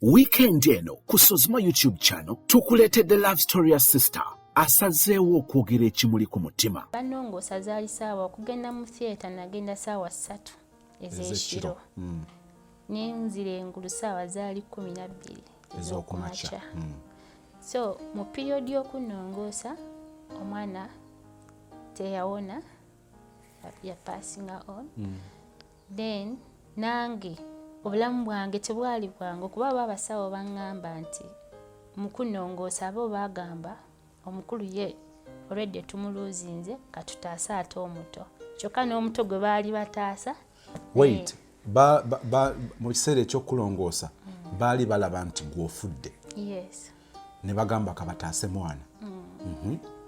Weekend eno ku Sozima YouTube channel tukuleetedde love story ya sister asazeewo okwogera ekimuli ku mutima. Banongo sazaali saawa okugenda mu theatre nagenda saawa 3 ez'ekiro. Nenzira engulu saawa zaali 12 ez'okumakya. So mu period y'okunongoosa omwana teyawona ya passing on. Then nange obulamu bwange tebwali bwangu kuba abasawo baŋŋamba nti mu kunongoosa abo bagamba omukulu ye already tumuluzinze katutaasa ate omuto kyokka n'omuto gwe baali bataasa. Wait, mu kiseera ekyokulongoosa baali balaba nti gw'ofudde. Yes. Ne bagamba kabataase mwana.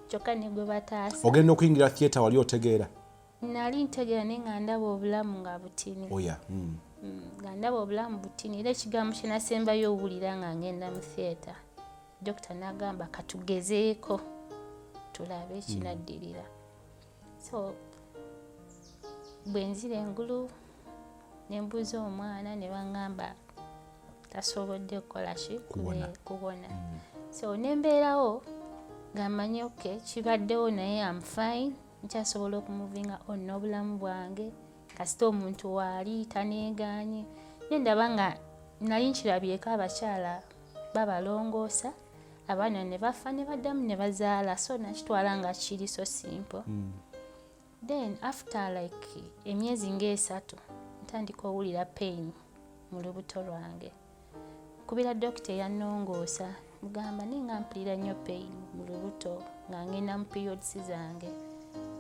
Kyokka ne gwe bataasa. Ogenda okuyingira theatre wali otegeera? Nali ntegeera naye nga ndaba obulamu nga butini. Oya. Nga ndaba obulamu butini era ekigambo kye nasembayo owulira nga ngenda mu theatre. Dokita n'agamba katugezeeko tulabe ekinaddirira. So bwe nzira engulu ne mbuuza omwana ne baŋŋamba tasobodde kukola ki kubona. So ne mbeerawo nga mmanyi okay kibaddewo naye am fine nkyasobola okumuvinga on n'obulamu bwange kasita omuntu waali taneegaanye. Naye ndaba nga nali nkirabyeko abakyala babalongoosa abaana ne bafa ne baddamu ne bazaala so nakitwala nga kiri so simple. Then after like emyezi nga3 ntandika owulira pain mu lubuto lwange. Kubira dokita eyannongoosa mugamba naye nga mpulira nnyo pain mu lubuto nga ngenda mu periods zange.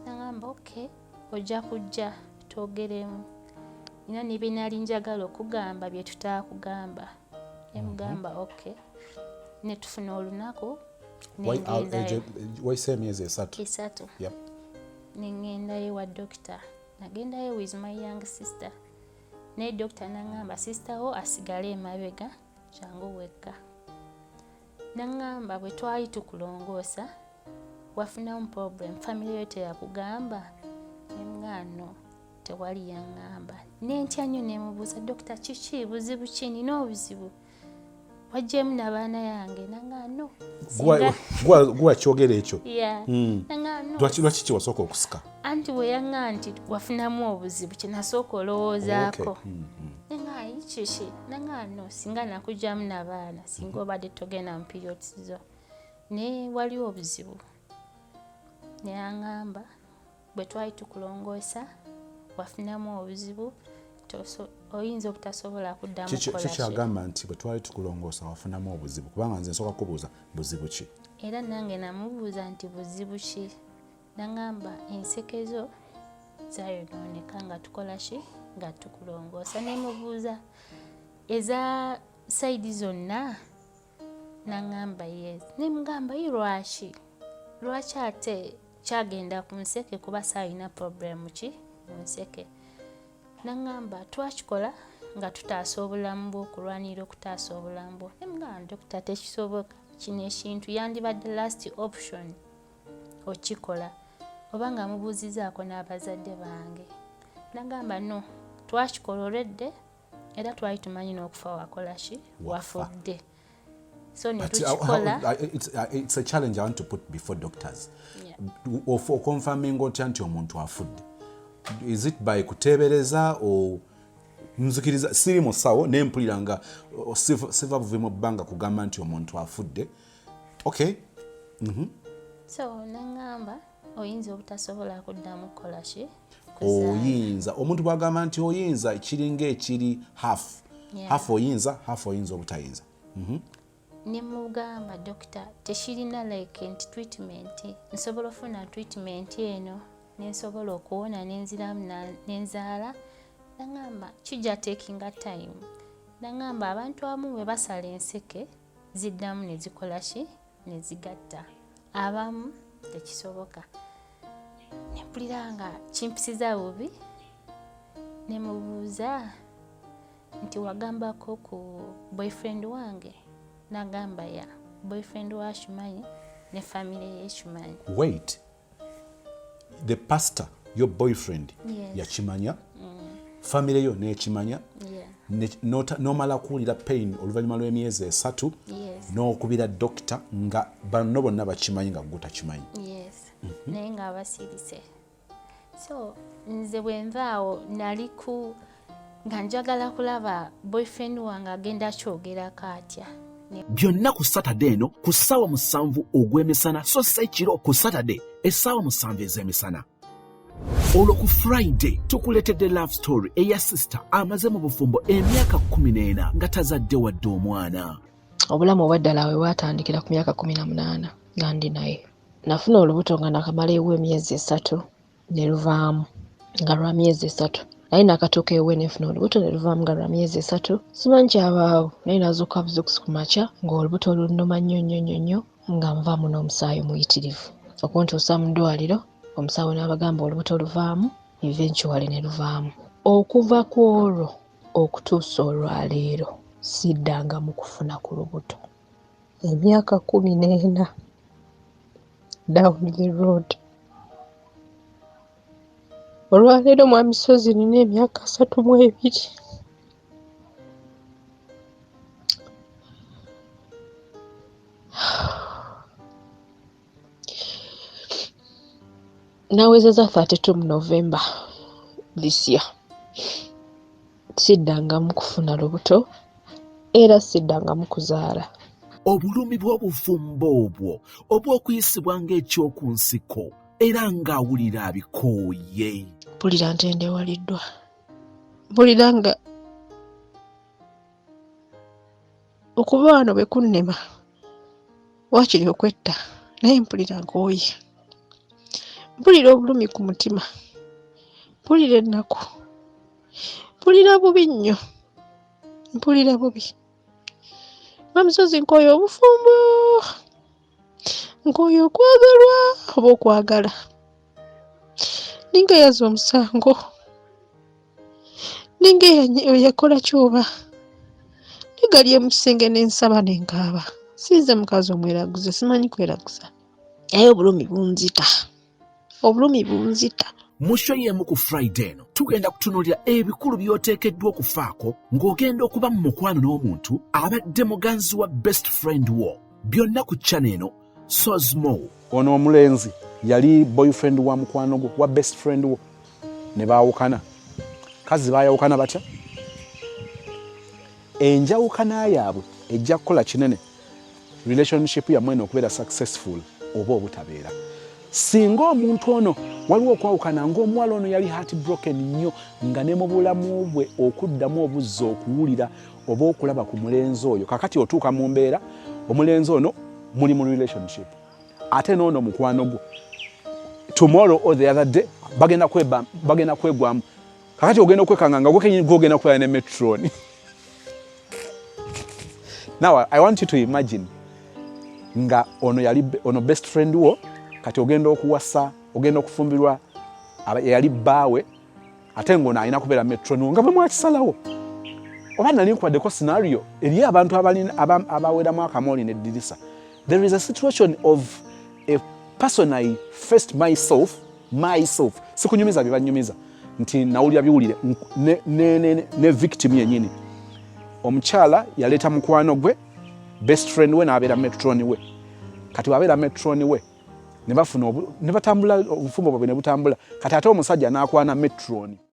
Nagamba okay ojja kujja twogeremu. Nina ne bye nali njagala okugamba bye tutaakugamba. Emugamba okay. Ne tufuna olunaku nengendayo. Wayise emyezi 3? 3. Yep. Nengendayo wa dokita. Nagendayo with my young sister. Naye dokita nangamba sister wo asigale emabega jangu wekka. Nangamba bwe twali tukulongoosa wafunamu problem family yo teyakugamba? Engano tewali yaŋŋamba. Nentya nnyo ne mubuuza dokita kiki buzibu ki nina obuzibu wajjemu n'abaana yange nangano gwa kyogera ekyo. Nangano lwaki kiwasooka okusika? Anti bwe yaŋŋa nti wafunamu obuzibu kye nasooka olowoozaako. Nenga kiki nangano singa nakugjamu n'abaana singa obadde togenda mu periods zo ne waliwo obuzibu. Ne yaŋŋamba bwe twali tukulongoosa wafunamu obuzibu oyinza obutasobola kuddamu kukola kiki kyagamba nti bwe twali tukulongoosa wafunamu obuzibu kubanga nze nsooka kubuuza buzibu ki? Era nange namubuuza nti buzibu ki? Nangamba ensekezo zayonooneka nga tukola ki nga tukulongoosa. Nemubuuza eza sayidi zonna? Nangamba yes. Nemugamba yi lwaki ate kyagenda ku nseke kuba saayina problemu ki mu nseke? Nangamba twakikola nga tutaasa obulamu bwo okulwanirira okutaasa obulamu bwo. Nemugamba dokita tekisoboka kino ekintu yandibadde last option okikola oba nga mubuuzizaako n'abazadde bange. Nagamba no twakikola olwedde era twali tumanyi n'okufa wakola ki wafudde. So it's a challenge I want to put before doctors. For confirming otya nti omuntu afudde. Is it by kutebereza or nzikiriza siri musawo nempulira nga siva buve mu bbanga kugamba nti omuntu afudde. Okay. So nangamba oyinza obutasobola kuddamu kukola ki? Oyinza omuntu bwagamba nti oyinza ekiringa ekiri half oyinza obutayinza. Nemugamba dokita tekirina like nti treatment nsobola ofuna treatment eno nensobola okuwona nenziramu nenzaala. Nangamba kijja takinga time. Nangamba abantu abamu bwe basala enseke ziddamu ne zikola ki ne zigatta. Abamu tekisoboka. Nempulira nga kimpisiza bubi. Nemubuuza nti wagambako ku boyfriend wange? Nagamba ya boyfriend wa Shumanyi ne family ye Shumanyi. Wait, the pastor your boyfriend yakimanya? Family yo nekimanya? nomala kuwulira pain oluvannyuma lw'emyezi 3 n'okubira dokita nga bano bonna bakimanyi nga gwe takimanyi. Naye nga abasirise. So nze bwe nvaawo nali nga njagala kulaba boyfriend wange agenda kyogerako atya. Byonna ku Saturday eno ku ssaawa 7 ogw'emisana so si ekiro ku Saturday essaawa 7 ez'emisana. Olwo ku Friday tukuleetedde love story eya sister amaze mu bufumbo emyaka 14 nga tazadde wadde omwana. Obulamu obwaddala we bwatandikira ku myaka 18 nga ndi naye. Nafuna olubuto nga nakamaleewo emyezi 3 ne luvaamu nga lwa myezi 3. Naye nakatuuka ewe nefuna olubuto ne luvaamu nga lwa myezi 3. Simanyi kyabaawo naye nazuuka buzukusi ku makya ng'olubuto lunnuma nnyo nga nvaamu n'omusaayi muyitirivu. Okuntuusa mu ddwaliro omusawo n'abagamba olubuto luvaamu eventually ne luvaamu. Okuva ku olwo okutuusa olwaleero siddanga mu kufuna ku lubuto. Emyaka 14 down the road. Olwaleero mwami Sozi nina emyaka 32. Nawezeza 32 November this year. Siddanga mu kufuna lubuto era siddanga mu kuzaala. Obulumi bw'obufumbo obwo obw'okuyisibwa ng'ekyoku nsiko era ng'awulira abikooye. Mpulira ntendewaliddwa. Mpulira nga okuba wano bwe kunnema waakiri okwetta naye mpulira nkooye. Mpulira obulumi ku mutima. Mpulira ennaku. Mpulira bubi nnyo. Mpulira bubi. Mamusozi nkooye obufumbo. Nkooye okwagalwa oba okwagala. Ninga yaza omusango. Ninga yakola kyoba. Nigali emu kisenge n'ensaba n'enkaaba. Sinze mukazi omweraguze simanyi kweraguza. Naye obulumi bunzita. Obulumi bunzita. Mu show y'emu ku Friday eno tugenda kutunuulira ebikulu by'oteekeddwa okufaako ng'ogenda okuba mu mukwano n'omuntu abadde muganzi wa best friend wo. Byonna ku channel eno Sosmo. Ono omulenzi yali boyfriend wa mukwano gwo wa best friend wo ne baawukana. Kazi baayawukana batya? Enjawukana yaabwe ejja kukola kinene relationship yammwe n'okubeera successful oba obutabeera. Singa omuntu ono waliwo okwawukana ng'omuwala ono yali heartbroken nnyo nga ne mu bulamu bwe okuddamu obuzza okuwulira oba okulaba ku mulenzi oyo. Kakati otuuka mu mbeera omulenzi ono muli mu relationship ate n'ono mukwano gwo tomorrow or the other day bagenda kwegwamu. Kakati ogenda okwekanga nga gwe kenyini gwogenda kubeera ne metroni. Now I want you to imagine nga ono best friend wo kati ogenda okuwasa ogenda okufumbirwa yali bbaawe ate ng'ono alina kubeera metroni nga bwe mwakisalawo. Oba nali nkwaddeko scenario eri abantu abaweramu akamooli n'eddirisa. There is a situation of a person I faced myself sikunyumiza bye banyumiza nti nawulira biwulire ne victim yennyini. Omukyala yaleeta mukwano gwe best friend we n'abeera metroni we. Kati wabeera metroni we ne batambula obufumbo bwe ne butambula kati ate omusajja n'akwana metroni.